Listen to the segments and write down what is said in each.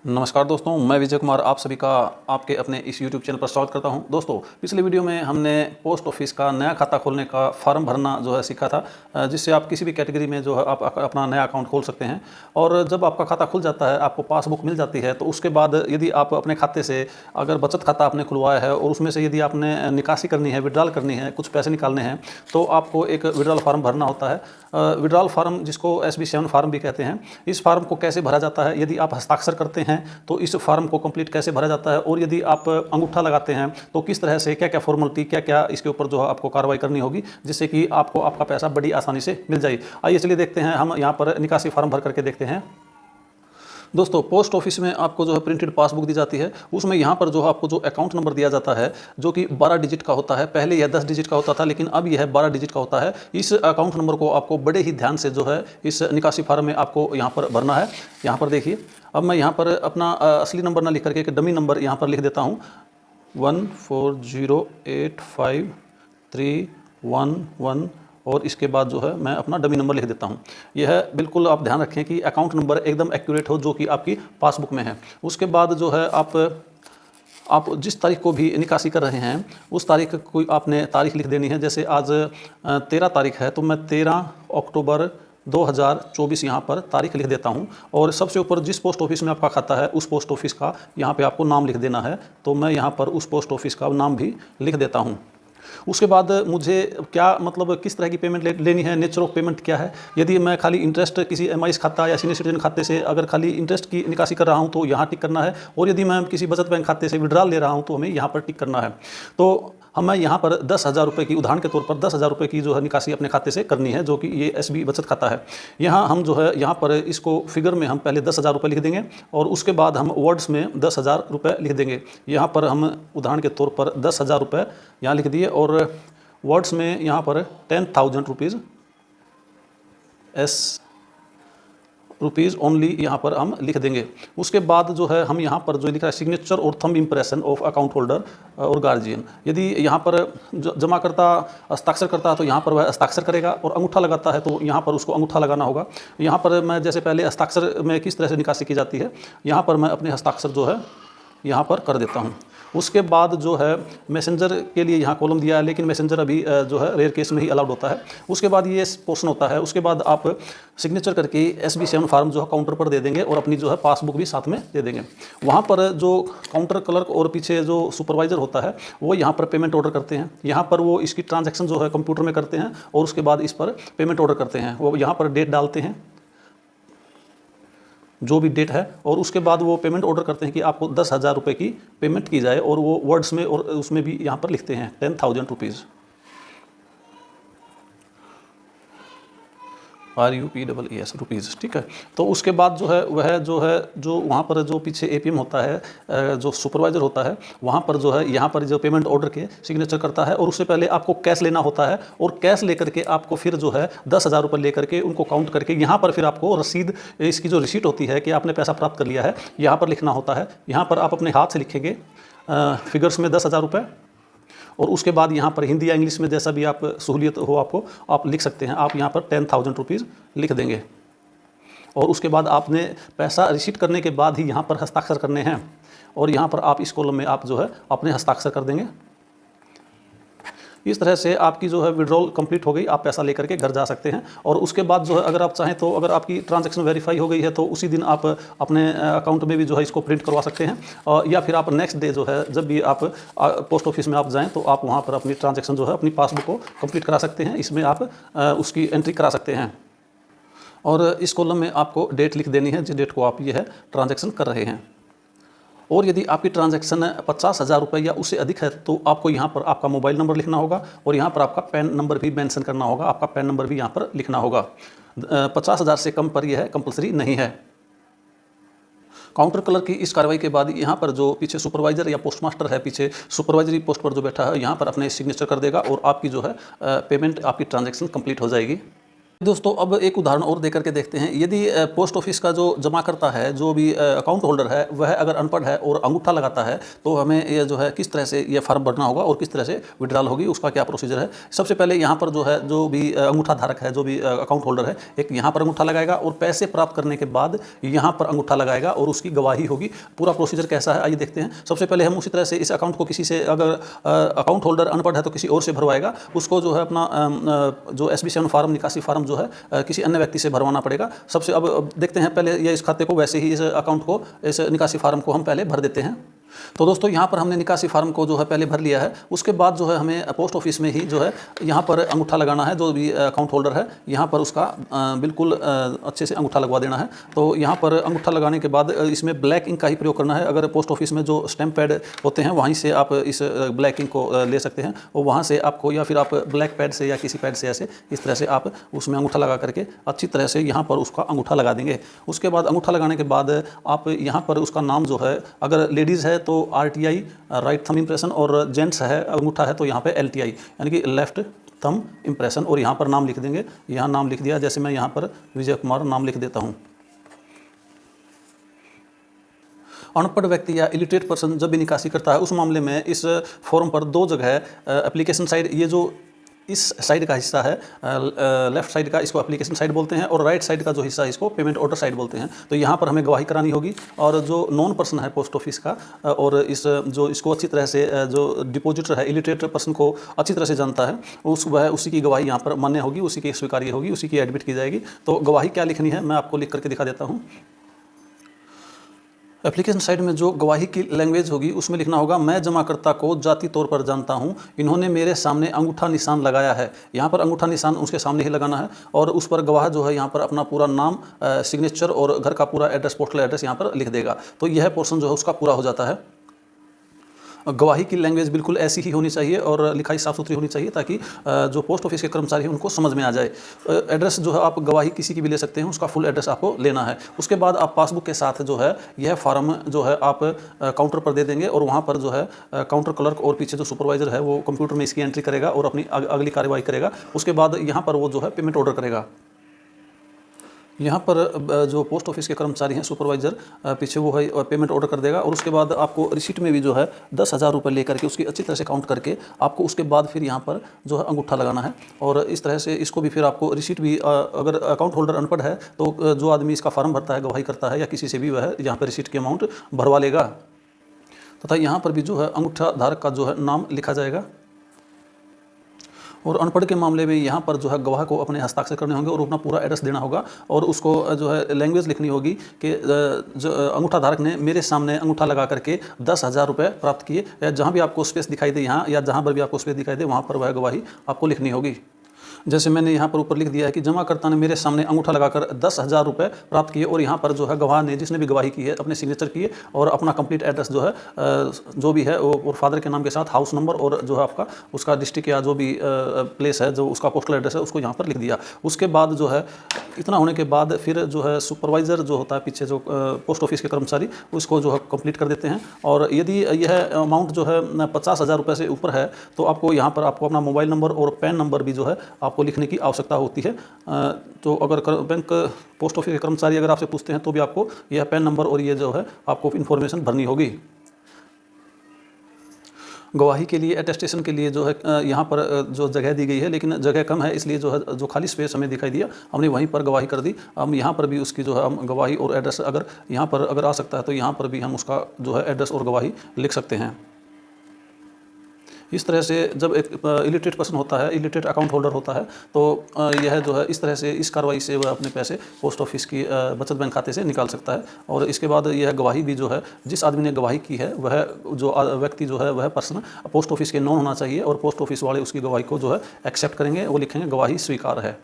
नमस्कार दोस्तों, मैं विजय कुमार आप सभी का आपके अपने इस YouTube चैनल पर स्वागत करता हूं। दोस्तों, पिछले वीडियो में हमने पोस्ट ऑफिस का नया खाता खोलने का फॉर्म भरना जो है सीखा था, जिससे आप किसी भी कैटेगरी में जो है आप अपना नया अकाउंट खोल सकते हैं। और जब आपका खाता खुल जाता है, आपको पासबुक मिल जाती है, तो उसके बाद यदि आप अपने खाते से अगर बचत खाता आपने खुलवाया है और उसमें से यदि आपने निकासी करनी है, विड्रॉल करनी है, कुछ पैसे निकालने हैं, तो आपको एक विड्रॉल फार्म भरना होता है। विड्रॉल फार्म जिसको SB7 फार्म भी कहते हैं। इस फार्म को कैसे भरा जाता है, यदि आप हस्ताक्षर करते हैं तो इस फार्म को कंप्लीट कैसे भरा जाता है, और यदि आप अंगूठा लगाते हैं तो किस तरह से क्या क्या फॉर्मेलिटी क्या क्या इसके ऊपर जो है आपको कार्रवाई करनी होगी, जिससे कि आपको आपका पैसा बड़ी आसानी से मिल जाए। आइए चलिए देखते हैं, हम यहाँ पर निकासी फार्म भर करके देखते हैं। दोस्तों, पोस्ट ऑफिस में आपको जो है प्रिंटेड पासबुक दी जाती है। उसमें यहाँ पर जो है आपको जो अकाउंट नंबर दिया जाता है, जो कि 12 डिजिट का होता है। पहले यह 10 डिजिट का होता था, लेकिन अब यह 12 डिजिट का होता है। इस अकाउंट नंबर को आपको बड़े ही ध्यान से जो है इस निकासी फार्म में आपको यहाँ पर भरना है। यहाँ पर देखिए, अब मैं यहाँ पर अपना असली नंबर ना लिख करके एक डमी नंबर यहाँ पर लिख देता हूँ, 14085311, और इसके बाद जो है मैं अपना डमी नंबर लिख देता हूँ। यह बिल्कुल आप ध्यान रखें कि अकाउंट नंबर एकदम एक्यूरेट हो, जो कि आपकी पासबुक में है। उसके बाद जो है आप जिस तारीख को भी निकासी कर रहे हैं, उस तारीख को आपने तारीख लिख देनी है। जैसे आज 13 तारीख है, तो मैं 13 अक्टूबर 2024 यहाँ पर तारीख लिख देता हूँ। और सबसे ऊपर जिस पोस्ट ऑफिस में आपका खाता है, उस पोस्ट ऑफिस का यहाँ पे आपको नाम लिख देना है। तो मैं यहाँ पर उस पोस्ट ऑफिस का नाम भी लिख देता हूँ। उसके बाद मुझे क्या मतलब किस तरह की पेमेंट लेनी है, नेचर ऑफ पेमेंट क्या है। यदि मैं खाली इंटरेस्ट किसी MIS खाता या सीनियर सिटीजन खाते से अगर खाली इंटरेस्ट की निकासी कर रहा हूं तो यहाँ टिक करना है, और यदि मैं किसी बचत बैंक खाते से विड्रॉल ले रहा हूं तो हमें यहाँ पर टिक करना है। तो हमें यहाँ पर 10,000 रुपये की, उदाहरण के तौर पर 10,000 रुपये की जो है निकासी अपने खाते से करनी है, जो कि ये SB बचत खाता है। यहाँ हम जो है यहाँ पर इसको फिगर में हम पहले 10,000 रुपये लिख देंगे, और उसके बाद हम वर्ड्स में 10,000 रुपये लिख देंगे। यहाँ पर हम उदाहरण के तौर पर 10,000 रुपये यहाँ लिख दिए, और वर्ड्स में यहाँ पर 10,000 रुपीज़ रुपीज़ ओनली यहाँ पर हम लिख देंगे। उसके बाद जो है हम यहाँ पर जो लिखा है सिग्नेचर और thumb impression of account holder और गार्जियन, यदि यहाँ पर जमा करता हस्ताक्षर करता है तो यहाँ पर वह हस्ताक्षर करेगा, और अंगूठा लगाता है तो यहाँ पर उसको अंगूठा लगाना होगा। यहाँ पर मैं जैसे पहले हस्ताक्षर में किस तरह से निकासी की जाती है, यहाँ पर मैं अपने हस्ताक्षर जो है यहाँ पर कर देता हूँ। उसके बाद जो है मैसेंजर के लिए यहाँ कॉलम दिया है, लेकिन मैसेंजर अभी जो है रेयर केस में ही अलाउड होता है। उसके बाद ये पोर्शन होता है। उसके बाद आप सिग्नेचर करके SB7 फार्म जो है काउंटर पर दे देंगे, और अपनी जो है पासबुक भी साथ में दे देंगे। वहाँ पर जो काउंटर क्लर्क और पीछे जो सुपरवाइज़र होता है, वो यहाँ पर पेमेंट ऑर्डर करते हैं। यहाँ पर वो इसकी ट्रांजैक्शन जो है कंप्यूटर में करते हैं, और उसके बाद इस पर पेमेंट ऑर्डर करते हैं। वो यहाँ पर डेट डालते हैं, जो भी डेट है, और उसके बाद वो पेमेंट ऑर्डर करते हैं कि आपको 10,000 रुपये की पेमेंट की जाए, और वो वर्ड्स में और उसमें भी यहाँ पर लिखते हैं 10,000 रुपीज़, RUPEES रुपीज़। ठीक है। तो उसके बाद जो है वह जो वहाँ पर जो पीछे APM होता है, जो सुपरवाइज़र होता है, वहाँ पर जो है यहाँ पर जो पेमेंट ऑर्डर के सिग्नेचर करता है, और उससे पहले आपको कैश लेना होता है, और कैश लेकर के आपको फिर जो है 10,000 रुपये लेकर के उनको काउंट करके यहाँ पर फिर आपको रसीद, इसकी जो रिसीट होती है कि आपने पैसा प्राप्त कर लिया है, यहाँ पर लिखना होता है। यहाँ पर आप अपने हाथ से लिखेंगे फिगर्स में 10,000 रुपये, और उसके बाद यहाँ पर हिंदी या इंग्लिश में जैसा भी आप सहूलियत हो आपको, आप लिख सकते हैं। आप यहाँ पर 10,000 रुपीज़ लिख देंगे, और उसके बाद आपने पैसा रिसीट करने के बाद ही यहाँ पर हस्ताक्षर करने हैं, और यहाँ पर आप इस कॉलम में आप जो है अपने हस्ताक्षर कर देंगे। इस तरह से आपकी जो है विड्रॉल कंप्लीट हो गई, आप पैसा लेकर के घर जा सकते हैं। और उसके बाद जो है अगर आप चाहें तो अगर आपकी ट्रांजैक्शन वेरीफाई हो गई है तो उसी दिन आप अपने अकाउंट में भी जो है इसको प्रिंट करवा सकते हैं, या फिर आप नेक्स्ट डे जो है जब भी आप पोस्ट ऑफिस में आप जाएँ तो आप वहाँ पर अपनी ट्रांजैक्शन जो है अपनी पासबुक को कंप्लीट करा सकते हैं। इसमें आप उसकी एंट्री करा सकते हैं, और इस कॉलम में आपको डेट लिख देनी है जिस डेट को आप ये है ट्रांजैक्शन कर रहे हैं। और यदि आपकी ट्रांजैक्शन 50,000 रुपये या उससे अधिक है तो आपको यहाँ पर आपका मोबाइल नंबर लिखना होगा, और यहाँ पर आपका पैन नंबर भी मेंशन करना होगा। आपका पैन नंबर भी यहाँ पर लिखना होगा। 50,000 से कम पर यह है कंपलसरी नहीं है। काउंटर क्लर्क की इस कार्रवाई के बाद यहाँ पर जो पीछे सुपरवाइज़र या पोस्टमास्टर है, पीछे सुपरवाइजरी पोस्ट पर जो बैठा है, यहाँ पर अपने सिग्नेचर कर देगा, और आपकी जो है पेमेंट, आपकी ट्रांजैक्शन कंप्लीट हो जाएगी। दोस्तों अब एक उदाहरण और देकर के देखते हैं। यदि पोस्ट ऑफिस का जो जमा करता है, जो भी अकाउंट होल्डर है, वह अगर अनपढ़ है और अंगूठा लगाता है, तो हमें ये जो है किस तरह से ये फॉर्म भरना होगा और किस तरह से विड्रॉल होगी, उसका क्या प्रोसीजर है। सबसे पहले यहाँ पर जो है, जो भी अंगूठा धारक है, जो भी अकाउंट होल्डर है, एक यहाँ पर अंगूठा लगाएगा और पैसे प्राप्त करने के बाद यहाँ पर अंगूठा लगाएगा और उसकी गवाही होगी। पूरा प्रोसीजर कैसा है आइए देखते हैं। सबसे पहले हम उसी तरह से इस अकाउंट को किसी से, अगर अकाउंट होल्डर अनपढ़ है तो किसी और से भरवाएगा। उसको जो है अपना जो SB7 फार्म, निकासी फार्म जो है किसी अन्य व्यक्ति से भरवाना पड़ेगा। सबसे अब देखते हैं पहले ये इस खाते को, वैसे ही इस अकाउंट को, इस निकासी फार्म को हम पहले भर देते हैं। तो दोस्तों यहाँ पर हमने निकासी फार्म को जो है पहले भर लिया है। उसके बाद जो है हमें पोस्ट ऑफिस में ही जो है यहाँ पर अंगूठा लगाना है। जो भी अकाउंट होल्डर है यहाँ पर उसका बिल्कुल अच्छे से अंगूठा लगवा देना है। तो यहाँ पर अंगूठा लगाने के बाद इसमें ब्लैक इंक का ही प्रयोग करना है। अगर पोस्ट ऑफिस में जो स्टैम्प पैड होते हैं वहीं से आप इस ब्लैक इंक को ले सकते हैं, और वहाँ से आपको, या फिर आप ब्लैक पैड से या किसी पैड से ऐसे इस तरह से आप उसमें अंगूठा लगा करके अच्छी तरह से यहाँ पर उसका अंगूठा लगा देंगे। उसके बाद अंगूठा लगाने के बाद आप यहाँ पर उसका नाम जो है, अगर लेडीज़ है तो RTI, राइट थंब इम्प्रेशन, और जेंट्स है अंगूठा है तो यहाँ पे LTI यानी कि लेफ्ट थंब इम्प्रेशन, और यहाँ पर नाम लिख देंगे। यहाँ नाम लिख दिया, जैसे मैं यहाँ पर विजय कुमार नाम लिख देता हूँ। अनपढ़ व्यक्ति या इलिटरेट पर्सन जब भी निकासी करता है, उस मामले में इस फॉर्म पर दो जगह एप्लीकेशन साइड, ये जो इस साइड का हिस्सा है, लेफ्ट साइड का, इसको एप्लीकेशन साइड बोलते हैं, और राइट साइड का जो हिस्सा है इसको पेमेंट ऑर्डर साइड बोलते हैं। तो यहाँ पर हमें गवाही करानी होगी, और जो नॉन पर्सन है पोस्ट ऑफिस का, और जो इसको अच्छी तरह से, जो डिपॉजिटर है, इलिटरेट पर्सन को अच्छी तरह से जानता है, उसी की गवाही यहाँ पर मान्य होगी, उसी की स्वीकार्य होगी, उसी की एडमिट की जाएगी। तो गवाही क्या लिखनी है मैं आपको लिख करके दिखा देता हूँ। एप्लीकेशन साइड में जो गवाही की लैंग्वेज होगी उसमें लिखना होगा, मैं जमाकर्ता को जाति तौर पर जानता हूं, इन्होंने मेरे सामने अंगूठा निशान लगाया है। यहाँ पर अंगूठा निशान उसके सामने ही लगाना है, और उस पर गवाह जो है यहाँ पर अपना पूरा नाम, सिग्नेचर और घर का पूरा एड्रेस, पोस्टल एड्रेस यहाँ पर लिख देगा। तो यह पोर्शन जो है उसका पूरा हो जाता है। गवाही की लैंग्वेज बिल्कुल ऐसी ही होनी चाहिए और लिखाई साफ़ सुथरी होनी चाहिए, ताकि जो पोस्ट ऑफिस के कर्मचारी हैं उनको समझ में आ जाए। एड्रेस जो है आप गवाही किसी की भी ले सकते हैं, उसका फुल एड्रेस आपको लेना है। उसके बाद आप पासबुक के साथ जो है यह फार्म जो है आप काउंटर पर दे देंगे, और वहाँ पर जो है काउंटर क्लर्क और पीछे जो सुपरवाइजर है वो कंप्यूटर में इसकी एंट्री करेगा और अपनी अगली कार्रवाई करेगा। उसके बाद यहाँ पर वो जो है पेमेंट ऑर्डर करेगा। यहाँ पर जो पोस्ट ऑफिस के कर्मचारी हैं, सुपरवाइजर, पीछे वो है पेमेंट ऑर्डर कर देगा, और उसके बाद आपको रिसीट में भी जो है 10,000 रुपये लेकर के उसकी अच्छी तरह से काउंट करके आपको उसके बाद फिर यहाँ पर जो है अंगूठा लगाना है। और इस तरह से इसको भी फिर आपको रिसीट भी, अगर अकाउंट होल्डर अनपढ़ है तो जो आदमी इसका फॉर्म भरता है, गवाही करता है, या किसी से भी वह यहाँ पर रिसीट की अमाउंट भरवा लेगा, तथा यहाँ पर भी जो है अंगूठा धारक का जो है नाम लिखा जाएगा। और अनपढ़ के मामले में यहाँ पर जो है गवाह को अपने हस्ताक्षर करने होंगे और अपना पूरा एड्रेस देना होगा, और उसको जो है लैंग्वेज लिखनी होगी कि जो अंगूठा धारक ने मेरे सामने अंगूठा लगा करके 10,000 रुपये प्राप्त किए। जहाँ भी आपको स्पेस दिखाई दे यहाँ, या जहाँ पर भी आपको स्पेस दिखाई दे, वहाँ पर वह गवाही आपको लिखनी होगी। जैसे मैंने यहाँ पर ऊपर लिख दिया है कि जमाकर्ता ने मेरे सामने अंगूठा लगाकर 10,000 रुपये प्राप्त किए, और यहाँ पर जो है गवाह ने, जिसने भी गवाही की है, अपने सिग्नेचर किए और अपना कंप्लीट एड्रेस जो है जो भी है वो, और फादर के नाम के साथ हाउस नंबर और जो है आपका उसका डिस्ट्रिक्ट या जो भी प्लेस है, जो उसका पोस्टल एड्रेस है, उसको यहाँ पर लिख दिया। उसके बाद जो है इतना होने के बाद फिर जो है सुपरवाइज़र जो होता है पीछे, जो पोस्ट ऑफिस के कर्मचारी, उसको जो है कंप्लीट कर देते हैं। और यदि यह अमाउंट जो है 50,000 रुपये से ऊपर है तो आपको यहाँ पर आपको अपना मोबाइल नंबर और पैन नंबर भी जो है आपको लिखने की आवश्यकता होती है। तो अगर बैंक पोस्ट ऑफिस के कर्मचारी अगर आपसे पूछते हैं तो भी आपको यह पैन नंबर और ये जो है आपको इन्फॉर्मेशन भरनी होगी। गवाही के लिए, अटेस्टेशन के लिए जो है यहाँ पर जो जगह दी गई है, लेकिन जगह कम है, इसलिए जो है जो खाली स्पेस हमें दिखाई दिया हमने वहीं पर गवाही कर दी। हम यहाँ पर भी उसकी जो है हम गवाही और एड्रेस, अगर यहाँ पर अगर आ सकता है तो यहाँ पर भी हम उसका जो है एड्रेस और गवाही लिख सकते हैं। इस तरह से जब एक इलिटरेट पर्सन होता है, इलिटरेट अकाउंट होल्डर होता है, तो यह जो है इस तरह से, इस कार्रवाई से वह अपने पैसे पोस्ट ऑफिस की बचत बैंक खाते से निकाल सकता है। और इसके बाद यह गवाही भी जो है, जिस आदमी ने गवाही की है वह जो व्यक्ति जो है वह पर्सन पोस्ट ऑफिस के नॉन होना चाहिए, और पोस्ट ऑफिस वाले उसकी गवाही को जो है एक्सेप्ट करेंगे, वो लिखेंगे गवाही स्वीकार है।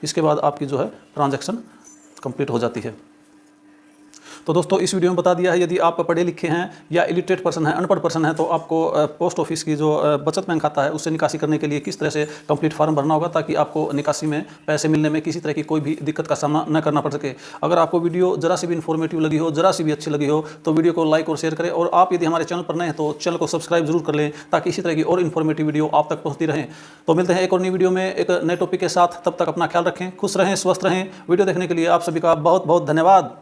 इसके बाद आपकी जो है ट्रांजैक्शन कंप्लीट हो जाती है। तो दोस्तों इस वीडियो में बता दिया है, यदि आप पढ़े लिखे हैं या इलिटरेट पर्सन है, अनपढ़ पर्सन है, तो आपको पोस्ट ऑफिस की जो बचत बैंक खाता है उससे निकासी करने के लिए किस तरह से कंप्लीट फॉर्म भरना होगा, ताकि आपको निकासी में पैसे मिलने में किसी तरह की कोई भी दिक्कत का सामना न करना पड़ सके। अगर आपको वीडियो जरा सी भी इन्फॉर्मेटिव लगी हो, जरा सी भी अच्छी लगी हो, तो वीडियो को लाइक और शेयर करें। और आप यदि हमारे चैनल पर नए हैं तो चैनल को सब्सक्राइब जरूर कर लें, ताकि इसी तरह की और इन्फॉर्मेटिव वीडियो आप तक पहुंचती रहें। तो मिलते हैं एक और नई वीडियो में एक नए टॉपिक के साथ। तब तक अपना ख्याल रखें, खुश रहें, स्वस्थ रहें। वीडियो देखने के लिए आप सभी का बहुत बहुत धन्यवाद।